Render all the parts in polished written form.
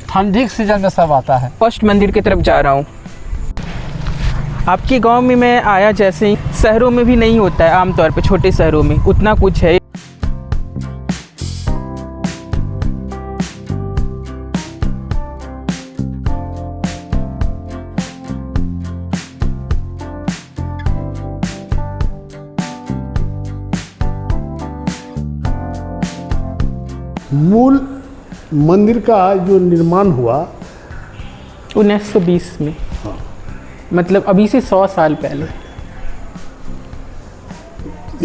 ठंडी के सीजन में सब आता है। फर्स्ट मंदिर की तरफ जा रहा हूँ। आपके गांव में मैं आया, जैसे ही शहरों में भी नहीं होता है, आमतौर पे छोटे शहरों में उतना कुछ है। मूल मंदिर का जो निर्माण हुआ 1920 में, मतलब अभी से 100 साल पहले।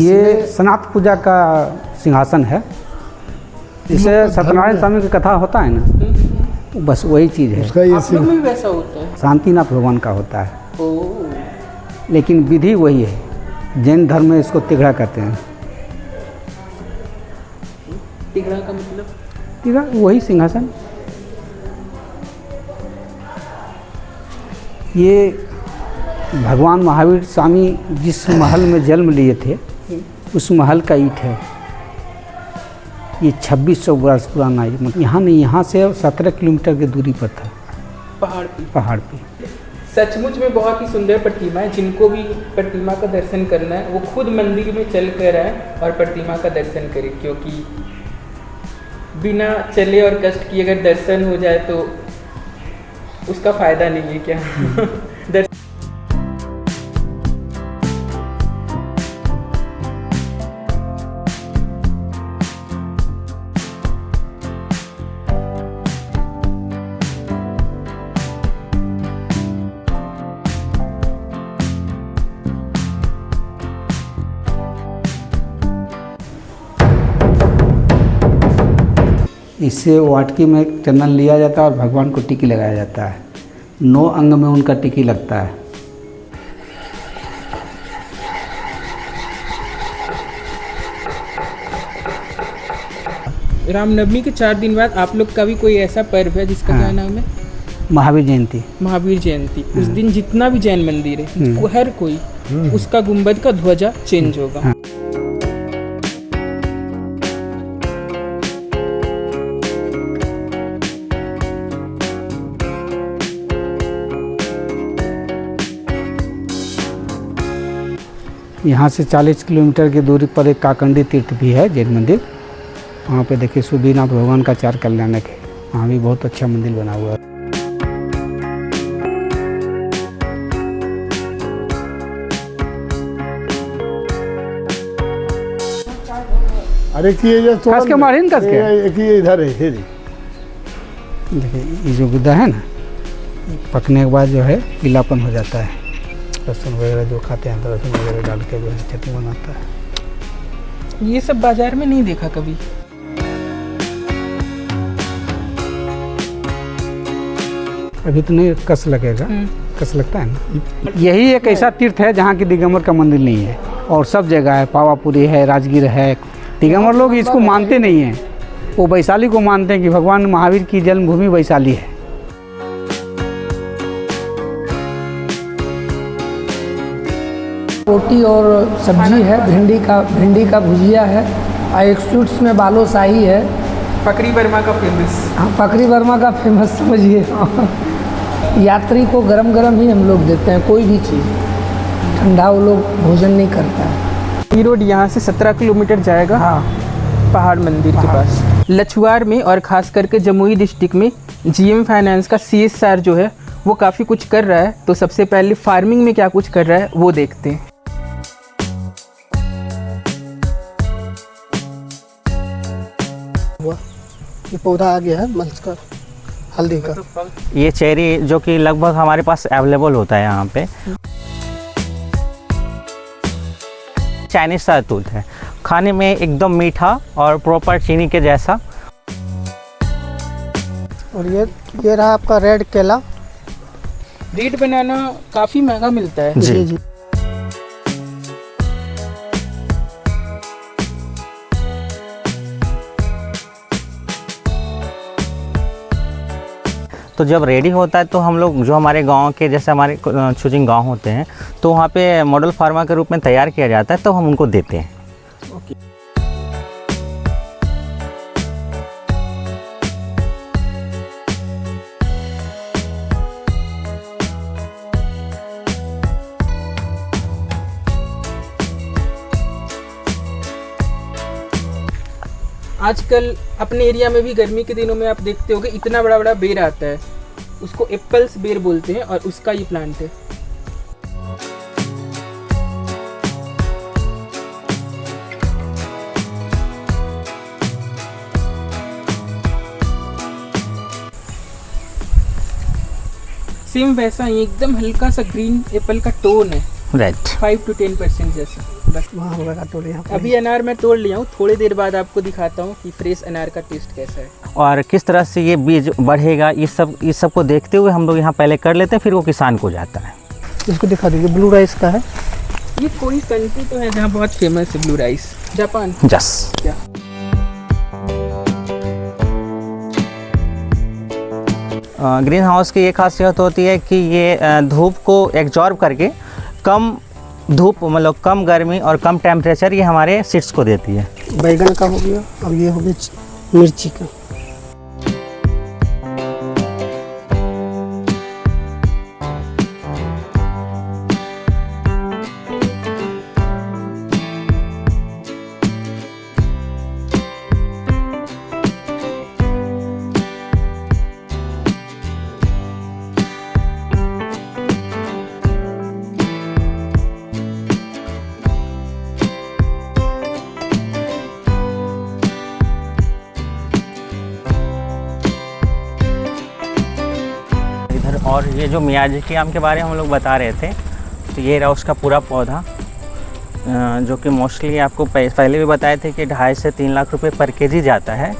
ये सनात पूजा का सिंहासन है। जिसे सत्यनारायण स्वामी की कथा होता है ना, बस वही चीज़ है। उसका ये आप लोग में भी वैसा होता है? शांतिनाथ भगवान का होता है, ओह। लेकिन विधि वही है। जैन धर्म में इसको तिघड़ा कहते हैं। तिघड़ा का मतलब? तिघड़ा वही सिंहासन। ये भगवान महावीर स्वामी जिस महल में जन्म लिए थे उस महल का ईंट है। ये 2600 वर्ष पुराना है। मतलब यहाँ नहीं, यहाँ से 17 किलोमीटर की दूरी पर था, पहाड़ पे। सचमुच में बहुत ही सुंदर प्रतिमा है। जिनको भी प्रतिमा का दर्शन करना है वो खुद मंदिर में चल कर आए और प्रतिमा का दर्शन करें, क्योंकि बिना चले और कष्ट किए अगर दर्शन हो जाए तो उसका फायदा नहीं है क्या? इससे वाटकी में चंदन लिया जाता है और भगवान को टिकी लगाया जाता है। 9 अंग में उनका टिकी लगता है। रामनवमी के 4 दिन बाद आप लोग का भी कोई ऐसा पर्व है जिसका क्या नाम है? महावीर जयंती। महावीर जयंती। उस दिन जितना भी जैन मंदिर है हर कोई उसका गुंबद का ध्वजा चेंज होगा। यहाँ से 40 किलोमीटर की दूरी पर एक काकंडी तीर्थ भी है, जैन मंदिर। वहाँ पे देखिए सुधीनाथ भगवान का 4 कल्याणक है। वहाँ भी बहुत अच्छा मंदिर बना हुआ है। अरे ये जो तो कस के मारे न कस के। एक ये इधर है, ये देखिए ये जो गुद्दा है ना, पकने के बाद जो है पीलापन हो जाता है। लहसुन वगैरह जो खाते हैं तो लहसुन वगैरह डाल के जो है चटनी बनाता है। ये सब बाजार में नहीं देखा कभी। अभी तो नहीं, कस लगेगा। कस लगता है ना। यही एक ऐसा तीर्थ है जहाँ की दिगंबर का मंदिर नहीं है, और सब जगह है। पावापुरी है, राजगीर है। दिगंबर लोग इसको मानते नहीं हैं, वो वैशाली को मानते हैं कि भगवान महावीर की जन्मभूमि वैशाली है। रोटी और सब्जी है, भिंडी का भुजिया है, और एक स्वीट्स में बालूशाही है। पकड़ी वर्मा का फेमस। हाँ, पकड़ी वर्मा का फेमस समझिए। यात्री को गरम गरम ही हम लोग देते हैं, कोई भी चीज़ ठंडा वो लोग भोजन नहीं करता है। ये रोड यहाँ से 17 किलोमीटर जाएगा। हाँ, पहाड़ मंदिर के पास लछुआर में, और ख़ास करके जमुई डिस्ट्रिक्ट में जीएम फाइनेंस का CSR जो है वो काफ़ी कुछ कर रहा है। तो सबसे पहले फार्मिंग में क्या कुछ कर रहा है वो देखते हैं। ये पौधा आ गया है मल्च का, हल्दी का। ये चेरी जो कि लगभग हमारे पास अवेलेबल होता है यहाँ पे। चाइनीज शहतूत है, खाने में एकदम मीठा और प्रॉपर चीनी के जैसा। और ये रहा आपका रेड केला। रेड बनाना काफ़ी महंगा मिलता है। जी, जी। तो जब रेडी होता है तो हम लोग जो हमारे गांव के, जैसे हमारे छुजिंग गांव होते हैं, तो वहाँ पे मॉडल फार्मा के रूप में तैयार किया जाता है, तो हम उनको देते हैं। आजकल अपने एरिया में भी गर्मी के दिनों में आप देखते होगे इतना बड़ा बड़ा बेर आता है, उसको एप्पल्स बेर बोलते हैं और उसका ये प्लांट है। सेम वैसा ही एकदम हल्का सा ग्रीन एप्पल का टोन है, राइट। 5 to 10% जैसा। बस वहाँ होगा टोल यहाँ पर। अभी अनार मैं तोड़ लिया हूँ, थोड़ी देर बाद आपको दिखाता हूँ कि फ्रेश अनार का टेस्ट कैसा है और किस तरह से ये बीज बढ़ेगा, इस सब को देखते हुए हम लोग यहाँ पहले कर लेते हैं, फिर वो किसान को जाता है। इसको दिखा दीजिए, ब्लू राइस का है। ये कोई कंट्री तो है जहाँ बहुत फेमस है ब्लू राइस, जापान जस क्या? ग्रीन हाउस की ये खासियत होती है कि ये धूप को एब्जॉर्ब करके कम धूप मतलब कम गर्मी और कम टेम्परेचर ये हमारे सीड्स को देती है। बैगन का हो गया और ये हो गया मिर्ची का। और ये जो मियाजाकी आम के बारे में हम लोग बता रहे थे, तो ये रहा उसका पूरा पौधा, जो कि मोस्टली आपको पहले भी बताए थे कि 2.5 से 3 लाख रुपए पर केजी जाता है।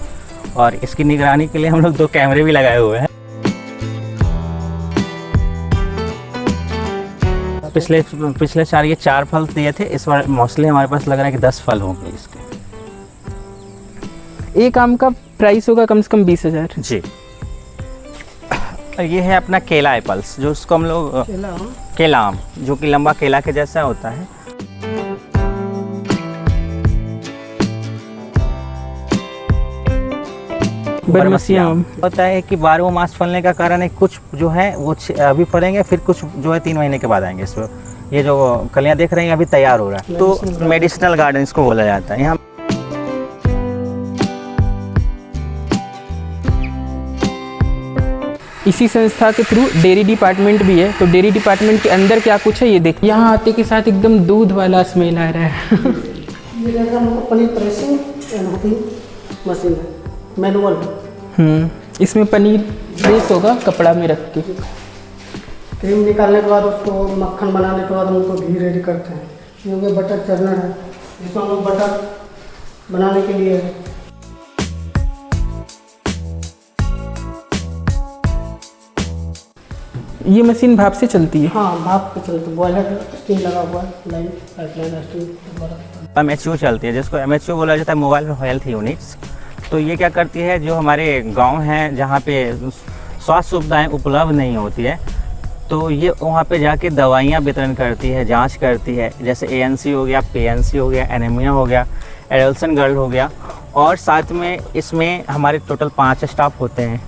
और इसकी निगरानी के लिए हम लोग 2 कैमरे भी लगाए हुए हैं। पिछले साल ये 4 फल दिए थे, इस बार मोस्टली हमारे पास लग रहा है कि 10 फल होंगे इसके। एक आम का प्राइस होगा कम से कम 20,000 जी। ये है अपना केला एप्पल्स, जो उसको हम लोग केला आम, जो कि लंबा केला के जैसा होता है। बरमसी आम होता है कि 12वां मास फलने का कारण है, कुछ जो है वो अभी फलेंगे, फिर कुछ जो है 3 महीने के बाद आएंगे। इसमें ये जो कलियां देख रहे हैं अभी तैयार हो रहा है, तो मेडिसिनल गार्डन इसको बोला जाता है। यहाँ इसी संस्था के थ्रू डेयरी डिपार्टमेंट भी है, तो डेयरी डिपार्टमेंट के अंदर क्या कुछ है ये देखिए। यहाँ आते के साथ एकदम दूध वाला स्मेल आ रहा है। ये पनीर प्रेसिंग मशीन है, मैनुअल। इसमें पनीर प्रेस होगा कपड़ा में रख के। क्रीम निकालने के बाद उसको मक्खन बनाने के बाद हम उसको घी रेडी करते हैं। ये हो गया बटर चढ़ना है, जिसमें हम लोग बटर बनाने के लिए ये मशीन भाप से चलती है। हाँ, भाप पे चलती है, बॉयलर स्टीम लगा हुआ है, लाइन पाइपलाइन स्टीम। MHU चलती है, जिसको MHU बोला जाता है, मोबाइल हेल्थ यूनिट्स। तो ये क्या करती है, जो हमारे गांव हैं जहाँ पे स्वास्थ्य सुविधाएं उपलब्ध नहीं होती है, तो ये वहाँ पे जाके दवाइयाँ वितरण करती है, जांच करती है। जैसे ANC हो गया, PNC हो गया, एनीमिया हो गया, एडल्सन गर्ल हो गया। और साथ में इसमें हमारे टोटल 5 स्टाफ होते हैं,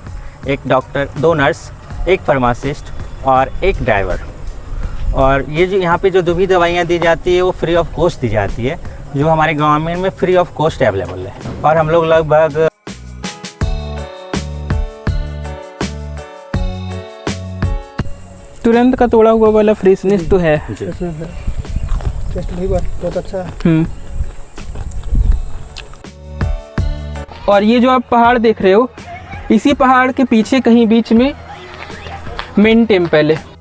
1 डॉक्टर, 2 नर्स, 1 फार्मासिस्ट और 1 ड्राइवर। और ये जो यहाँ पे जो भी दवाइयाँ दी जाती है वो फ्री ऑफ कॉस्ट दी जाती है, जो हमारे गवर्नमेंट में फ्री ऑफ कॉस्ट अवेलेबल है। और हम लोग लगभग तुरंत का तोड़ा हुआ वाला फ्रेशनेस तो है। टेस्ट भी बहुत अच्छा है। और ये जो आप पहाड़ देख रहे हो, इसी पहाड़ के पीछे कहीं बीच में मेन टेम्पल है।